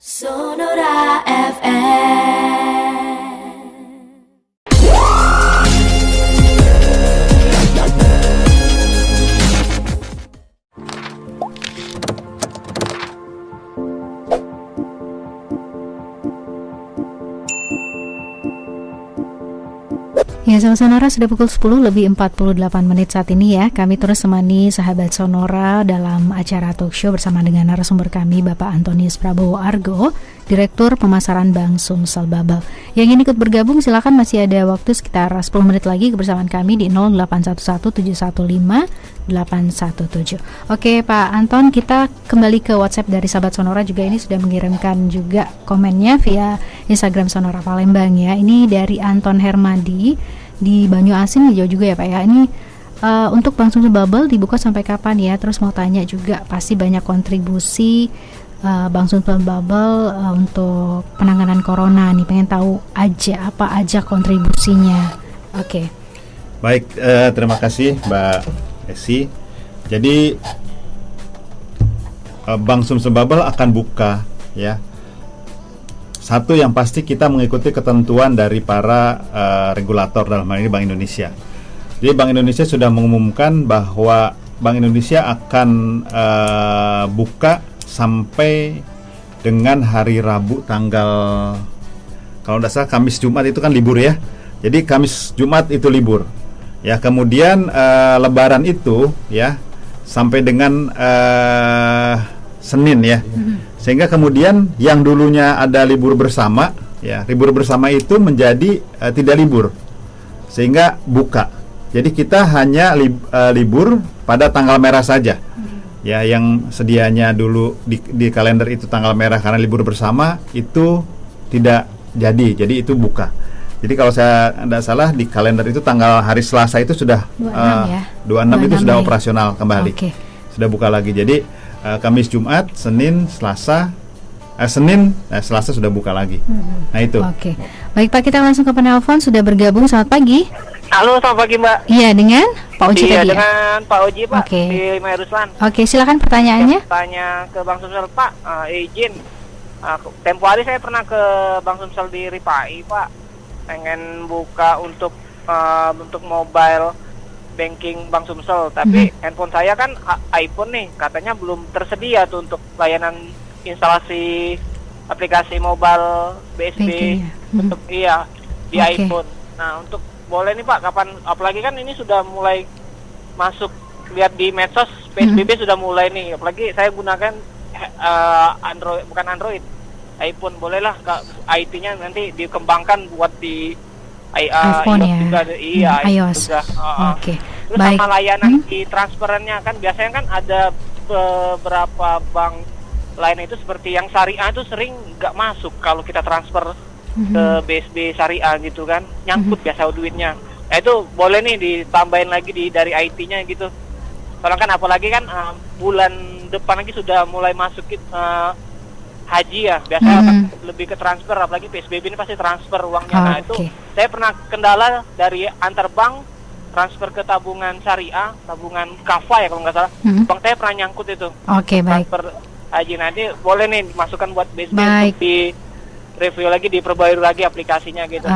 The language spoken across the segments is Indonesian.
Sonora FM. Ya, sahabat Sonora, sudah pukul 10 lebih 48 menit saat ini ya. Kami terus temani sahabat Sonora dalam acara talk show bersama dengan narasumber kami, Bapak Antonius Prabowo Argo, Direktur Pemasaran Bank Sumsel Babel. Yang ingin ikut bergabung silakan, masih ada waktu sekitar 10 menit lagi kebersamaan kami di 0811-715-817. Oke Pak Anton, kita kembali ke WhatsApp dari sahabat Sonora juga. Ini sudah mengirimkan juga komennya via Instagram Sonora Palembang ya. Ini dari Anton Hermadi di Banyuasin, jauh juga ya Pak ya. Ini untuk Bank Sumsel Babel dibuka sampai kapan ya? Terus mau tanya juga, pasti banyak kontribusi Bank Sumsel Babel untuk penanganan corona nih, pengen tahu aja apa aja kontribusinya. Oke. Baik, terima kasih Mbak Esi. Jadi Bank Sumsel Babel akan buka ya. Satu yang pasti kita mengikuti ketentuan dari para regulator, dalam hal ini Bank Indonesia. Jadi Bank Indonesia sudah mengumumkan bahwa Bank Indonesia akan buka sampai dengan hari Rabu tanggal, kalau tidak salah Kamis Jumat itu kan libur ya. Jadi Kamis Jumat itu libur. Ya, kemudian Lebaran itu ya sampai dengan Senin ya. Sehingga kemudian yang dulunya ada libur bersama, ya libur bersama itu menjadi tidak libur, sehingga buka. Jadi kita hanya libur pada tanggal merah saja, ya yang sedianya dulu di kalender itu tanggal merah karena libur bersama itu tidak jadi itu buka. Jadi kalau saya tidak salah di kalender itu tanggal hari Selasa itu sudah 26 itu sudah operasional kembali, sudah buka lagi. Jadi Kamis, Jumat, Senin, Selasa, Selasa sudah buka lagi. Nah itu. Oke. Baik Pak, kita langsung ke penelpon, sudah bergabung. Selamat pagi. Halo, selamat pagi Mbak. Iya, dengan Pak Oji tadi ya? Dengan Pak Oji Pak, di Maya Ruslan. Oke, silakan pertanyaannya. Tanya ke Bank Sumsel Pak, izin. Tempo hari saya pernah ke Bank Sumsel di Ripai Pak, pengen buka untuk mobile banking Bank Sumsel, tapi handphone saya kan iPhone nih, katanya belum tersedia tuh untuk layanan instalasi aplikasi mobile BSB untuk di iPhone. Nah, untuk boleh nih Pak, kapan? Apalagi kan ini sudah mulai masuk, lihat di medsos PSBB sudah mulai nih, apalagi saya gunakan Android, bukan Android, iPhone. Bolehlah IT-nya nanti dikembangkan buat di iPhone ya. Juga, iOS. Oke. Terus baik. Sama layanan di transferannya kan biasanya kan ada beberapa bank lain itu seperti yang syariah itu sering nggak masuk kalau kita transfer ke BSB syariah gitu kan, nyangkut biasa duitnya. Nah itu boleh nih ditambahin lagi dari IT-nya gitu. Soalnya kan apalagi kan bulan depan lagi sudah mulai masuk haji ya, biasanya lebih ke transfer, apalagi PSBB ini pasti transfer uangnya. Nah itu saya pernah kendala dari antar bank transfer ke tabungan syariah, tabungan kafa ya kalau nggak salah, bank saya pernah nyangkut itu. Transfer haji, nanti boleh nih dimasukkan buat BSB untuk di review lagi, diperbarui lagi aplikasinya gitu.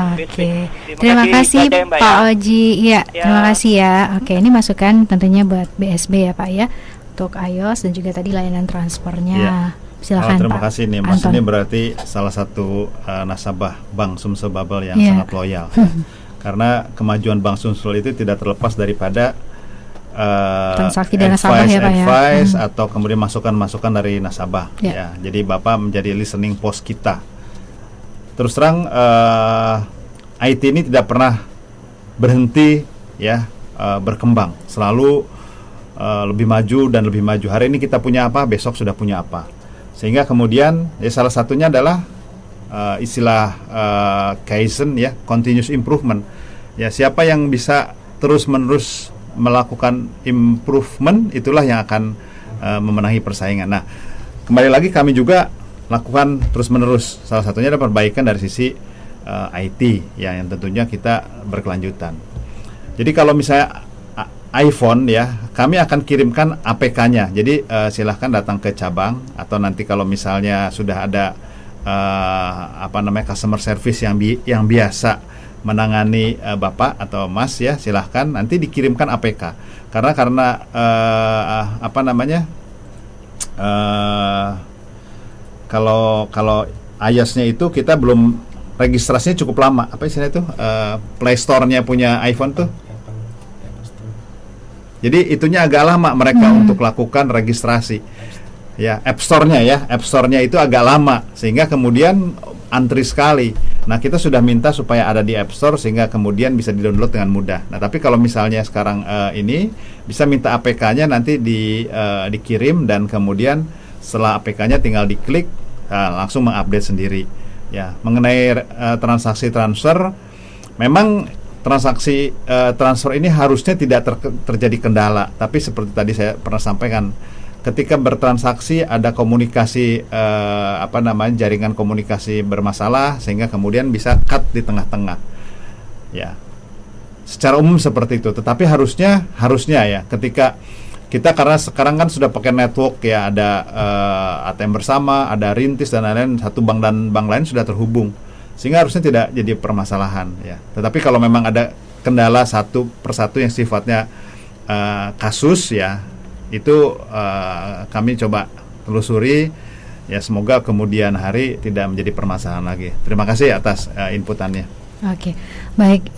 Terima kasih Pak Oji. Ya, terima kasih ya. Oke, ini masukan tentunya buat BSB ya Pak ya, untuk iOS dan juga tadi layanan transfernya. Ya. Silakan, terima Pak kasih nih Mas. Ini berarti salah satu nasabah Bank Sumsel Babel yang sangat loyal. Karena kemajuan Bank Sumsel itu tidak terlepas daripada transaksi dari nasabah ya Pak ya. Advice atau kemudian masukan-masukan dari nasabah. Ya, jadi Bapak menjadi listening post kita. Terus terang IT ini tidak pernah berhenti ya, berkembang, selalu lebih maju dan lebih maju. Hari ini kita punya apa, besok sudah punya apa. Sehingga kemudian ya salah satunya adalah istilah Kaizen ya, continuous improvement. Ya, siapa yang bisa terus-menerus melakukan improvement, itulah yang akan memenangi persaingan. Nah, kembali lagi kami juga lakukan terus-menerus. Salah satunya adalah perbaikan dari sisi IT ya, yang tentunya kita berkelanjutan. Jadi kalau misalnya iPhone ya, kami akan kirimkan APK-nya. Jadi silahkan datang ke cabang, atau nanti kalau misalnya sudah ada customer service yang biasa menangani Bapak atau Mas ya, silahkan nanti dikirimkan APK. Karena kalau iOS-nya itu kita belum registrasinya cukup lama. Apa istilahnya itu? Play Store-nya punya iPhone tuh. Jadi itunya agak lama mereka untuk lakukan registrasi. Ya, App Store-nya itu agak lama sehingga kemudian antri sekali. Nah, kita sudah minta supaya ada di App Store sehingga kemudian bisa di-download dengan mudah. Nah, tapi kalau misalnya sekarang ini bisa minta APK-nya nanti dikirim dan kemudian setelah APK-nya tinggal diklik langsung mengupdate sendiri. Ya, mengenai transaksi transfer, memang transaksi transfer ini harusnya tidak terjadi kendala. Tapi seperti tadi saya pernah sampaikan, ketika bertransaksi ada komunikasi jaringan komunikasi bermasalah sehingga kemudian bisa cut di tengah-tengah. Ya. Secara umum seperti itu, tetapi harusnya ya ketika kita, karena sekarang kan sudah pakai network ya, ada ATM bersama, ada Rintis dan lain-lain, satu bank dan bank lain sudah terhubung, sehingga harusnya tidak jadi permasalahan ya. Tetapi kalau memang ada kendala satu persatu yang sifatnya kasus ya, itu kami coba telusuri ya, semoga kemudian hari tidak menjadi permasalahan lagi. Terima kasih atas inputannya. Oke, baik,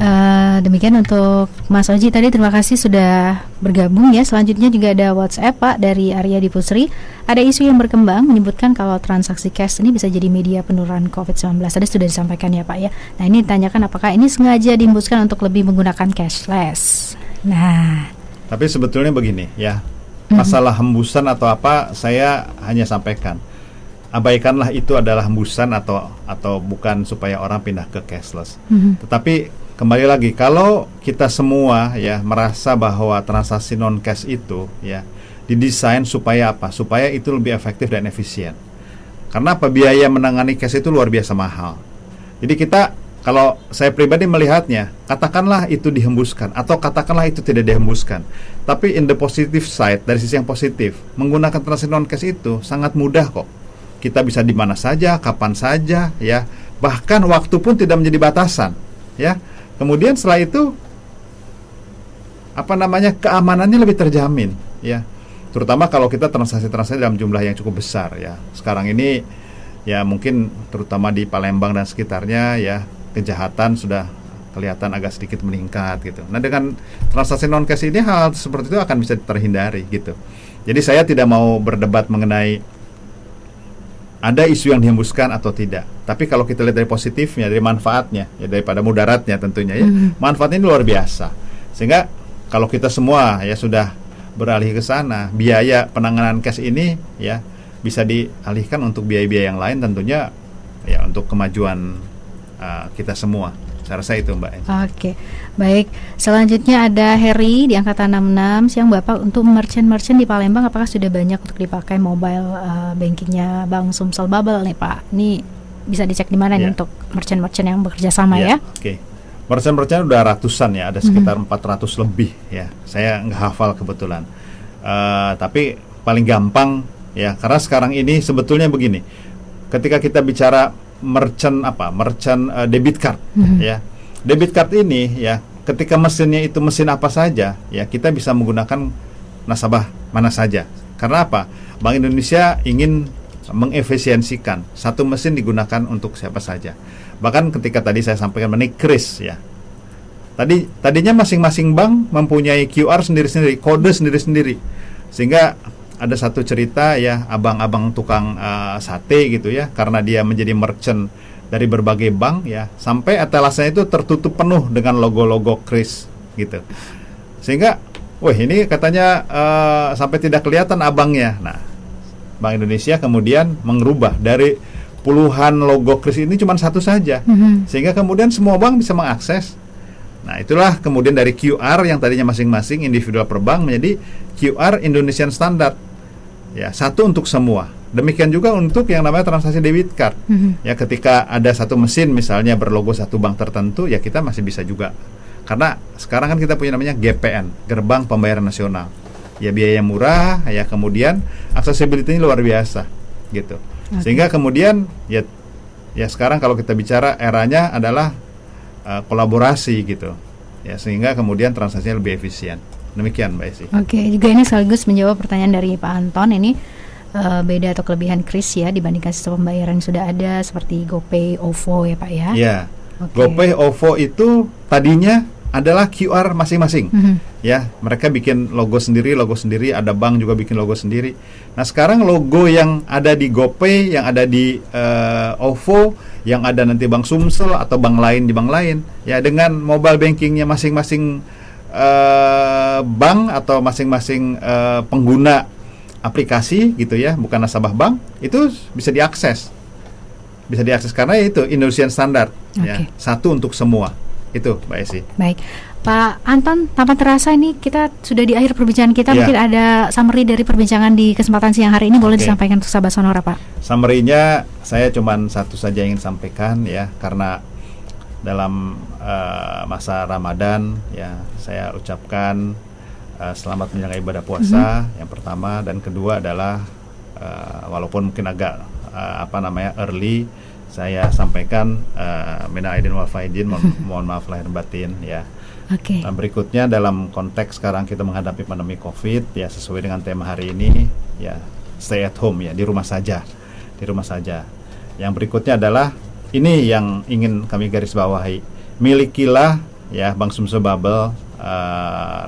demikian untuk Mas Oji tadi, terima kasih sudah bergabung ya. Selanjutnya juga ada WhatsApp Pak dari Arya Dipusri. Ada isu yang berkembang menyebutkan kalau transaksi cash ini bisa jadi media penurunan COVID-19. Tadi sudah disampaikan ya Pak ya. Nah, ini ditanyakan apakah ini sengaja dihembuskan untuk lebih menggunakan cashless. Nah, tapi sebetulnya begini ya, masalah hembusan atau apa, saya hanya sampaikan, abaikanlah itu adalah hembusan atau bukan supaya orang pindah ke cashless. Tetapi kembali lagi, kalau kita semua ya merasa bahwa transaksi non cash itu ya didesain supaya apa? Supaya itu lebih efektif dan efisien. Karena apa? Biaya menangani cash itu luar biasa mahal. Jadi kita, kalau saya pribadi melihatnya, katakanlah itu dihembuskan atau katakanlah itu tidak dihembuskan, tapi in the positive side, dari sisi yang positif, menggunakan transaksi non cash itu sangat mudah kok. Kita bisa di mana saja, kapan saja, ya. Bahkan waktu pun tidak menjadi batasan, ya. Kemudian setelah itu, keamanannya lebih terjamin, ya. Terutama kalau kita transaksi-transaksi dalam jumlah yang cukup besar, ya. Sekarang ini, ya mungkin terutama di Palembang dan sekitarnya, ya, kejahatan sudah kelihatan agak sedikit meningkat, gitu. Nah, dengan transaksi non cash ini hal seperti itu akan bisa terhindari, gitu. Jadi saya tidak mau berdebat mengenai ada isu yang dihembuskan atau tidak. Tapi kalau kita lihat dari positifnya, dari manfaatnya, ya daripada mudaratnya tentunya ya, manfaatnya ini luar biasa. Sehingga kalau kita semua ya sudah beralih ke sana, biaya penanganan cash ini ya bisa dialihkan untuk biaya-biaya yang lain tentunya ya untuk kemajuan kita semua. Saya rasa itu Mbak. Oke, baik. Selanjutnya ada Heri di angkatan 66. Siang Bapak, untuk merchant-merchant di Palembang apakah sudah banyak untuk dipakai mobile bankingnya Bank Sumsel Bubble nih Pak? Ini bisa dicek di mana nih untuk merchant-merchant yang bekerja sama ya? Oke. Merchant-merchant udah ratusan ya, ada sekitar 400 lebih ya. Saya nggak hafal kebetulan. Tapi paling gampang ya, karena sekarang ini sebetulnya begini. Ketika kita bicara merchant debit card ya. Debit card ini ya, ketika mesinnya itu mesin apa saja ya, kita bisa menggunakan nasabah mana saja. Karena apa? Bank Indonesia ingin mengefisiensikan satu mesin digunakan untuk siapa saja. Bahkan ketika tadi saya sampaikan mengenai kris ya. Tadinya masing-masing bank mempunyai QR sendiri-sendiri, kode sendiri-sendiri. Sehingga ada satu cerita ya, abang-abang tukang sate gitu ya, karena dia menjadi merchant dari berbagai bank ya, sampai etalasenya itu tertutup penuh dengan logo-logo kris gitu. Sehingga, wah ini katanya sampai tidak kelihatan abangnya. Nah, Bank Indonesia kemudian mengubah dari puluhan logo kris ini cuma satu saja, sehingga kemudian semua bank bisa mengakses. Nah, itulah kemudian dari QR yang tadinya masing-masing individual per bank menjadi QR Indonesian Standard. Ya, satu untuk semua. Demikian juga untuk yang namanya transaksi debit card. Ya, ketika ada satu mesin misalnya berlogo satu bank tertentu, ya kita masih bisa juga. Karena sekarang kan kita punya namanya GPN, Gerbang Pembayaran Nasional. Ya, biaya murah, ya kemudian accessibility-nya luar biasa gitu. Sehingga kemudian ya Ya sekarang kalau kita bicara eranya adalah kolaborasi gitu. Ya sehingga kemudian transaksinya lebih efisien. Demikian Mbak Esi. Oke, juga ini sekaligus menjawab pertanyaan dari Pak Anton. Ini beda atau kelebihan kris ya dibandingkan sistem pembayaran yang sudah ada seperti GoPay, OVO ya Pak ya. Ya. Oke. GoPay, OVO itu tadinya adalah QR masing-masing. Ya, mereka bikin logo sendiri, ada bank juga bikin logo sendiri. Nah, sekarang logo yang ada di GoPay, yang ada di OVO, yang ada nanti Bank Sumsel atau bank lain di bank lain, ya dengan mobile bankingnya masing-masing bank atau masing-masing pengguna aplikasi gitu ya, bukan nasabah bank, itu bisa diakses. Bisa diakses karena itu Indonesian Standard, ya, satu untuk semua. Itu Mbak Esi. Baik, Pak Anton, tanpa terasa ini kita sudah di akhir perbincangan kita. Mungkin ada summary dari perbincangan di kesempatan siang hari ini boleh disampaikan untuk sahabat Sonora, Pak. Summary-nya saya cuman satu saja ingin sampaikan ya, karena dalam masa Ramadan ya, saya ucapkan selamat menjalankan ibadah puasa yang pertama, dan kedua adalah walaupun mungkin agak early, saya sampaikan minal aidin wal faizin, mohon maaf lahir batin ya. Dan berikutnya dalam konteks sekarang kita menghadapi pandemi Covid ya, sesuai dengan tema hari ini ya, stay at home ya, di rumah saja. Yang berikutnya adalah ini yang ingin kami garis bawahi, milikilah ya Bank Sumsel Bubble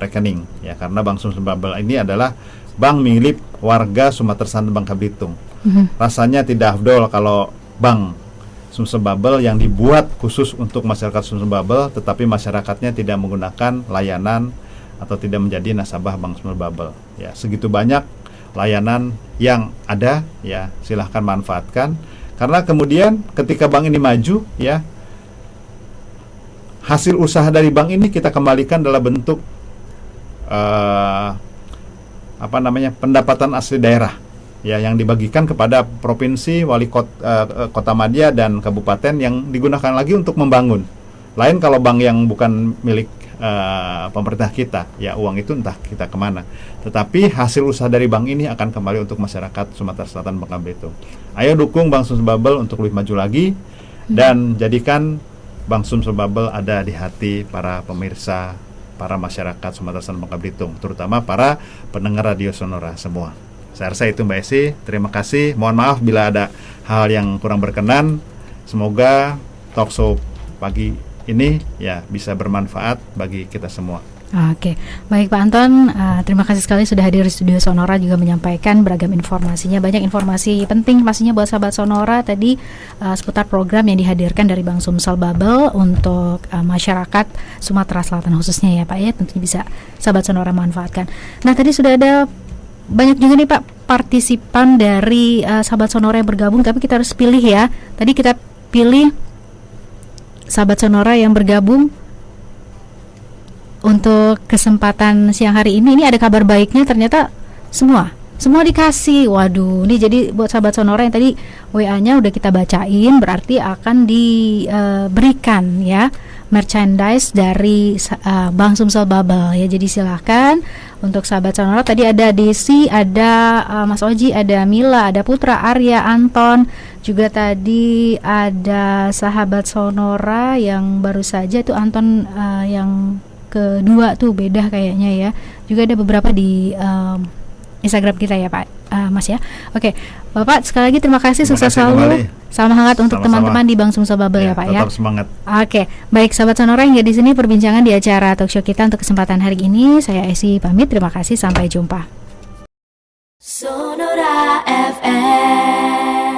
rekening ya, karena Bank Sumsel Bubble ini adalah bank milik warga Sumatera Selatan Bangka Belitung. Rasanya tidak afdol kalau bank Sumsel Bubble yang dibuat khusus untuk masyarakat Sumsel Bubble, tetapi masyarakatnya tidak menggunakan layanan atau tidak menjadi nasabah Bank Sumsel Bubble. Ya, segitu banyak layanan yang ada, ya silahkan manfaatkan. Karena kemudian ketika bank ini maju, ya hasil usaha dari bank ini kita kembalikan dalam bentuk pendapatan asli daerah. Ya, yang dibagikan kepada provinsi, wali kota Madya dan kabupaten yang digunakan lagi untuk membangun. Lain kalau bank yang bukan milik pemerintah kita, ya uang itu entah kita kemana. Tetapi hasil usaha dari bank ini akan kembali untuk masyarakat Sumatera Selatan Bangka Belitung. Ayo dukung Bank Sumsel Bubble untuk lebih maju lagi dan jadikan Bank Sumsel Bubble ada di hati para pemirsa, para masyarakat Sumatera Selatan Bangka Belitung, terutama para pendengar radio Sonora semua. Saya rasa itu Mbak Esi, terima kasih. Mohon maaf bila ada hal yang kurang berkenan. Semoga talkshow pagi ini ya bisa bermanfaat bagi kita semua. Oke, baik Pak Anton, terima kasih sekali sudah hadir di studio Sonora juga menyampaikan beragam informasinya. Banyak informasi penting pastinya buat sahabat Sonora tadi seputar program yang dihadirkan dari Bank Sumsel Bubble untuk masyarakat Sumatera Selatan khususnya ya Pak ya, tentunya bisa sahabat Sonora manfaatkan. Nah tadi sudah ada banyak juga nih Pak partisipan dari sahabat Sonora yang bergabung, tapi kita harus pilih ya. Tadi kita pilih sahabat Sonora yang bergabung untuk kesempatan siang hari ini. Ini ada kabar baiknya, ternyata semua dikasih. Waduh, ini jadi buat sahabat Sonora yang tadi WA-nya udah kita bacain, berarti akan diberikan ya merchandise dari Bank Sumsel Bubble ya. Jadi silahkan untuk sahabat Sonora, tadi ada Desi, ada Mas Oji, ada Mila, ada Putra, Arya, Anton, juga tadi ada sahabat Sonora yang baru saja tuh Anton yang kedua tuh beda kayaknya ya. Juga ada beberapa di Instagram kita ya Pak Mas ya. Oke, Bapak sekali lagi terima kasih, sukses selalu. Salam hangat untuk teman-teman di Bank Sumsel Bubble ya Pak ya. Tetap semangat. Oke, baik sahabat Sonora hingga di sini perbincangan di acara talkshow kita untuk kesempatan hari ini. Saya Esi pamit, terima kasih, sampai jumpa. Sonora FM.